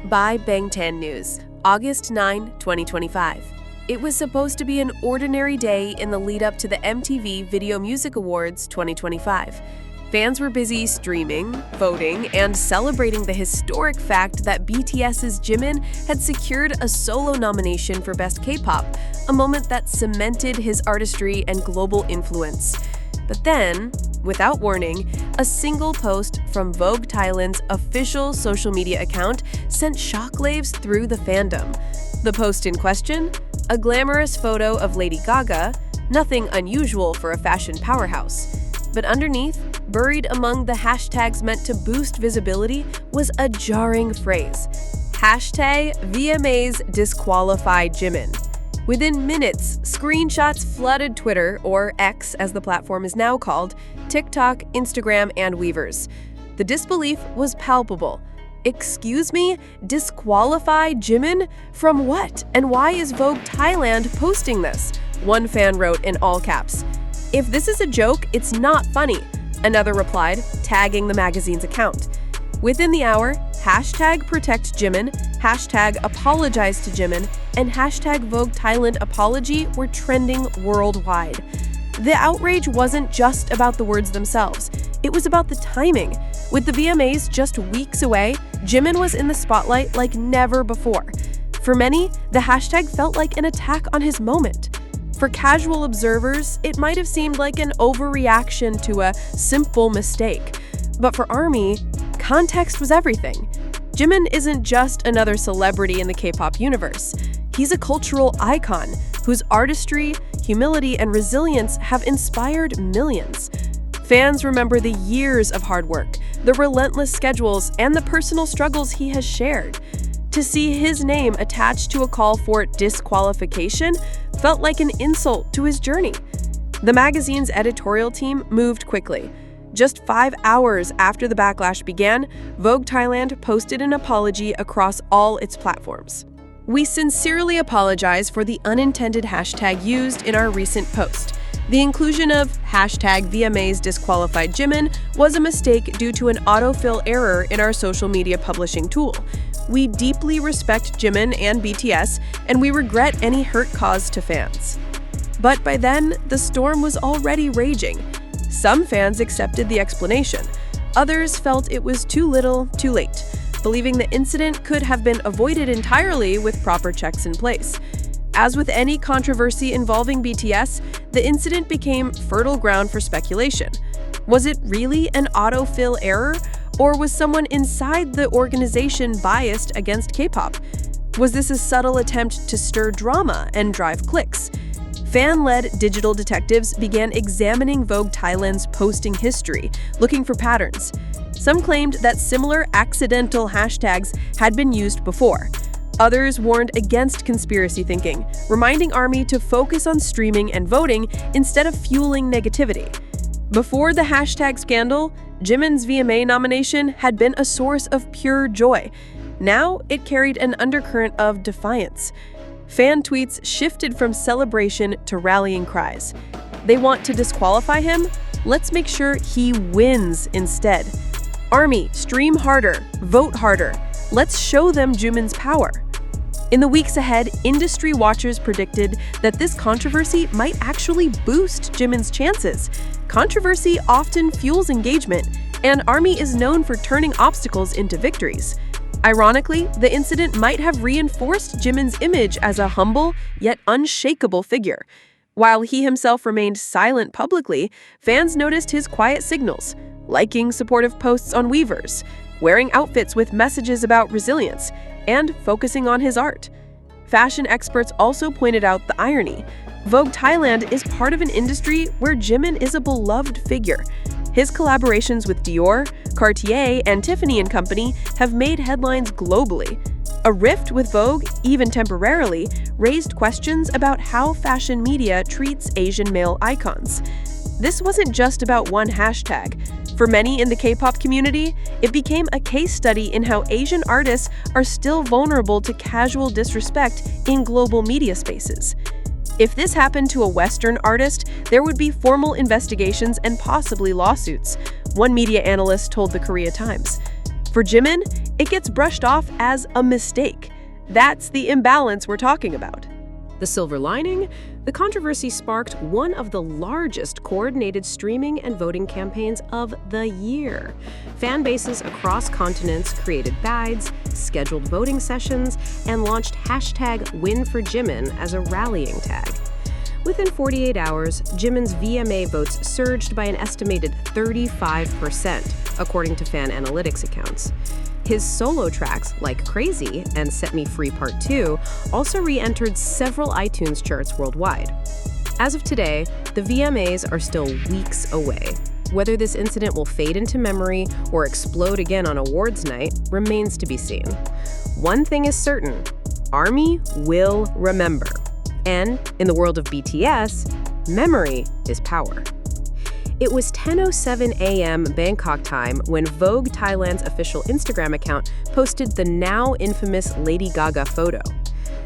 By Bangtan News, August 9, 2025. It was supposed to be an ordinary day in the lead-up to the MTV Video Music Awards 2025. Fans were busy streaming, voting, and celebrating the historic fact that BTS's Jimin had secured a solo nomination for Best K-pop, a moment that cemented his artistry and global influence. But then, without warning, a single post from Vogue Thailand's official social media account sent shockwaves through the fandom. The post in question? A glamorous photo of Lady Gaga, nothing unusual for a fashion powerhouse. But underneath, buried among the hashtags meant to boost visibility, was a jarring phrase. #VMAs disqualify Jimin. Within minutes, screenshots flooded Twitter, or X as the platform is now called, TikTok, Instagram, and Weavers. The disbelief was palpable. Excuse me? Disqualify Jimin? From what? And why is Vogue Thailand posting this? One fan wrote in all caps. If this is a joke, it's not funny, another replied, tagging the magazine's account. Within the hour, #ProtectJimin, #apologize to Jimin, and #Vogue Thailand apology were trending worldwide. The outrage wasn't just about the words themselves, it was about the timing. With the VMAs just weeks away, Jimin was in the spotlight like never before. For many, the hashtag felt like an attack on his moment. For casual observers, it might have seemed like an overreaction to a simple mistake. But for ARMY, context was everything. Jimin isn't just another celebrity in the K-pop universe. He's a cultural icon whose artistry, humility, and resilience have inspired millions. Fans remember the years of hard work, the relentless schedules, and the personal struggles he has shared. To see his name attached to a call for disqualification felt like an insult to his journey. The magazine's editorial team moved quickly. Just 5 hours after the backlash began, Vogue Thailand posted an apology across all its platforms. We sincerely apologize for the unintended hashtag used in our recent post. The inclusion of #VMAs disqualified Jimin was a mistake due to an autofill error in our social media publishing tool. We deeply respect Jimin and BTS, and we regret any hurt caused to fans. But by then, the storm was already raging. Some fans accepted the explanation. Others felt it was too little, too late, believing the incident could have been avoided entirely with proper checks in place. As with any controversy involving BTS, the incident became fertile ground for speculation. Was it really an autofill error, or was someone inside the organization biased against K-pop? Was this a subtle attempt to stir drama and drive clicks? Fan-led digital detectives began examining Vogue Thailand's posting history, looking for patterns. Some claimed that similar accidental hashtags had been used before. Others warned against conspiracy thinking, reminding ARMY to focus on streaming and voting instead of fueling negativity. Before the hashtag scandal, Jimin's VMA nomination had been a source of pure joy. Now it carried an undercurrent of defiance. Fan tweets shifted from celebration to rallying cries. They want to disqualify him? Let's make sure he wins instead. ARMY, stream harder, vote harder. Let's show them Jimin's power. In the weeks ahead, industry watchers predicted that this controversy might actually boost Jimin's chances. Controversy often fuels engagement, and ARMY is known for turning obstacles into victories. Ironically, the incident might have reinforced Jimin's image as a humble yet unshakable figure. While he himself remained silent publicly, fans noticed his quiet signals, liking supportive posts on Weavers, wearing outfits with messages about resilience, and focusing on his art. Fashion experts also pointed out the irony. Vogue Thailand is part of an industry where Jimin is a beloved figure. His collaborations with Dior, Cartier, and Tiffany & Company have made headlines globally. A rift with Vogue, even temporarily, raised questions about how fashion media treats Asian male icons. This wasn't just about one hashtag. For many in the K-pop community, it became a case study in how Asian artists are still vulnerable to casual disrespect in global media spaces. If this happened to a Western artist, there would be formal investigations and possibly lawsuits, one media analyst told the Korea Times. For Jimin, it gets brushed off as a mistake. That's the imbalance we're talking about. The silver lining? The controversy sparked one of the largest coordinated streaming and voting campaigns of the year. Fan bases across continents created guides, scheduled voting sessions, and launched #WinForJimin as a rallying tag. Within 48 hours, Jimin's VMA votes surged by an estimated 35%, according to fan analytics accounts. His solo tracks, like Crazy and Set Me Free Part 2, also re-entered several iTunes charts worldwide. As of today, the VMAs are still weeks away. Whether this incident will fade into memory or explode again on awards night remains to be seen. One thing is certain: ARMY will remember. And in the world of BTS, memory is power. It was 10:07 a.m. Bangkok time when Vogue Thailand's official Instagram account posted the now infamous Lady Gaga photo.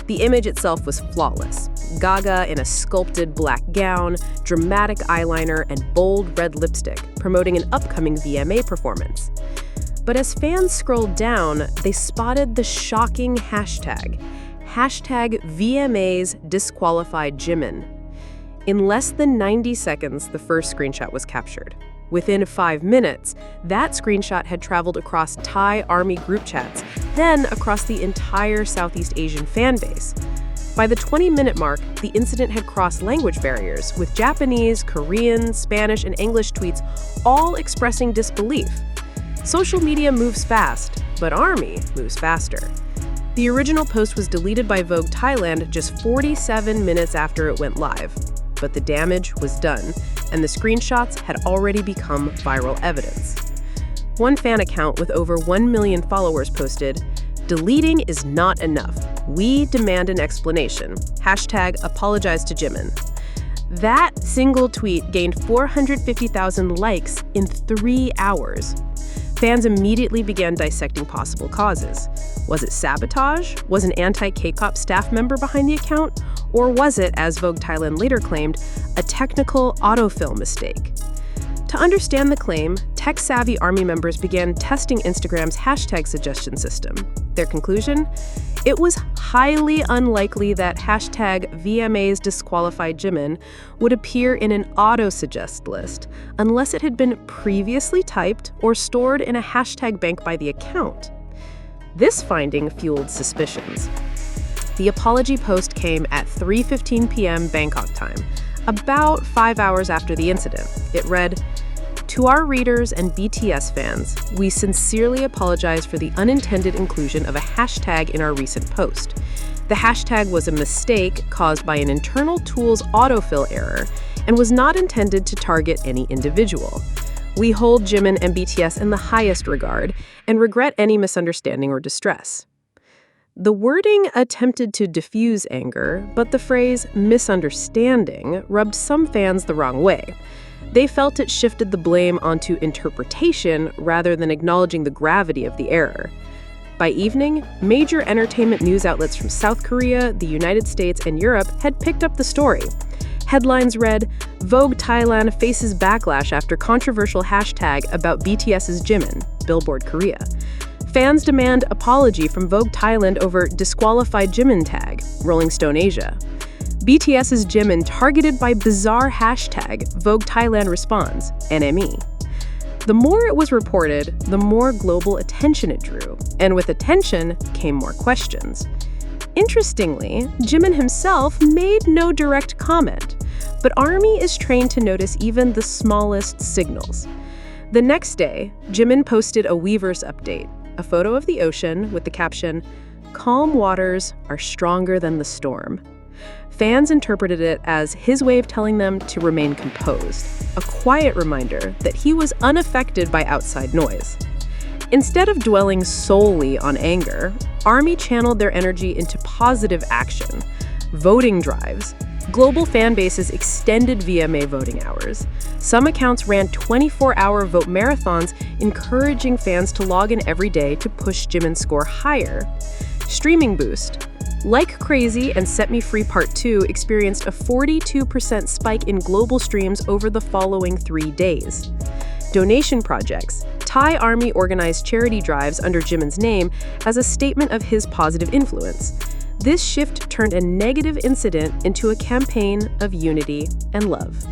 The image itself was flawless. Gaga in a sculpted black gown, dramatic eyeliner, and bold red lipstick, promoting an upcoming VMA performance. But as fans scrolled down, they spotted the shocking hashtag VMAs disqualified Jimin. In less than 90 seconds, the first screenshot was captured. Within 5 minutes, that screenshot had traveled across Thai ARMY group chats, then across the entire Southeast Asian fan base. By the 20-minute mark, the incident had crossed language barriers, with Japanese, Korean, Spanish, and English tweets all expressing disbelief. Social media moves fast, but ARMY moves faster. The original post was deleted by Vogue Thailand just 47 minutes after it went live. But the damage was done, and the screenshots had already become viral evidence. One fan account with over 1 million followers posted, "Deleting is not enough. We demand an explanation. #apologize to Jimin." That single tweet gained 450,000 likes in 3 hours. Fans immediately began dissecting possible causes. Was it sabotage? Was an anti-K-pop staff member behind the account? Or was it, as Vogue Thailand later claimed, a technical autofill mistake? To understand the claim, tech-savvy ARMY members began testing Instagram's hashtag suggestion system. Their conclusion? It was highly unlikely that #VMAs disqualified Jimin would appear in an auto-suggest list unless it had been previously typed or stored in a hashtag bank by the account. This finding fueled suspicions. The apology post came at 3:15 p.m. Bangkok time, about 5 hours after the incident. It read, "To our readers and BTS fans, we sincerely apologize for the unintended inclusion of a hashtag in our recent post. The hashtag was a mistake caused by an internal tool's autofill error and was not intended to target any individual. We hold Jimin and BTS in the highest regard and regret any misunderstanding or distress." The wording attempted to diffuse anger, but the phrase misunderstanding rubbed some fans the wrong way. They felt it shifted the blame onto interpretation rather than acknowledging the gravity of the error. By evening, major entertainment news outlets from South Korea, the United States, and Europe had picked up the story. Headlines read, "Vogue Thailand faces backlash after controversial hashtag about BTS's Jimin, Billboard Korea. Fans demand apology from Vogue Thailand over disqualified Jimin tag, Rolling Stone Asia. BTS's Jimin targeted by bizarre hashtag, Vogue Thailand responds, NME." The more it was reported, the more global attention it drew, and with attention came more questions. Interestingly, Jimin himself made no direct comment, but ARMY is trained to notice even the smallest signals. The next day, Jimin posted a Weverse update, a photo of the ocean with the caption, "Calm waters are stronger than the storm." Fans interpreted it as his way of telling them to remain composed, a quiet reminder that he was unaffected by outside noise. Instead of dwelling solely on anger, ARMY channeled their energy into positive action, voting drives. Global fan bases extended VMA voting hours. Some accounts ran 24-hour vote marathons, encouraging fans to log in every day to push Jimin's score higher. Streaming boost. Like Crazy and Set Me Free Part 2 experienced a 42% spike in global streams over the following 3 days. Donation projects. Thai Army organized charity drives under Jimin's name as a statement of his positive influence. This shift turned a negative incident into a campaign of unity and love.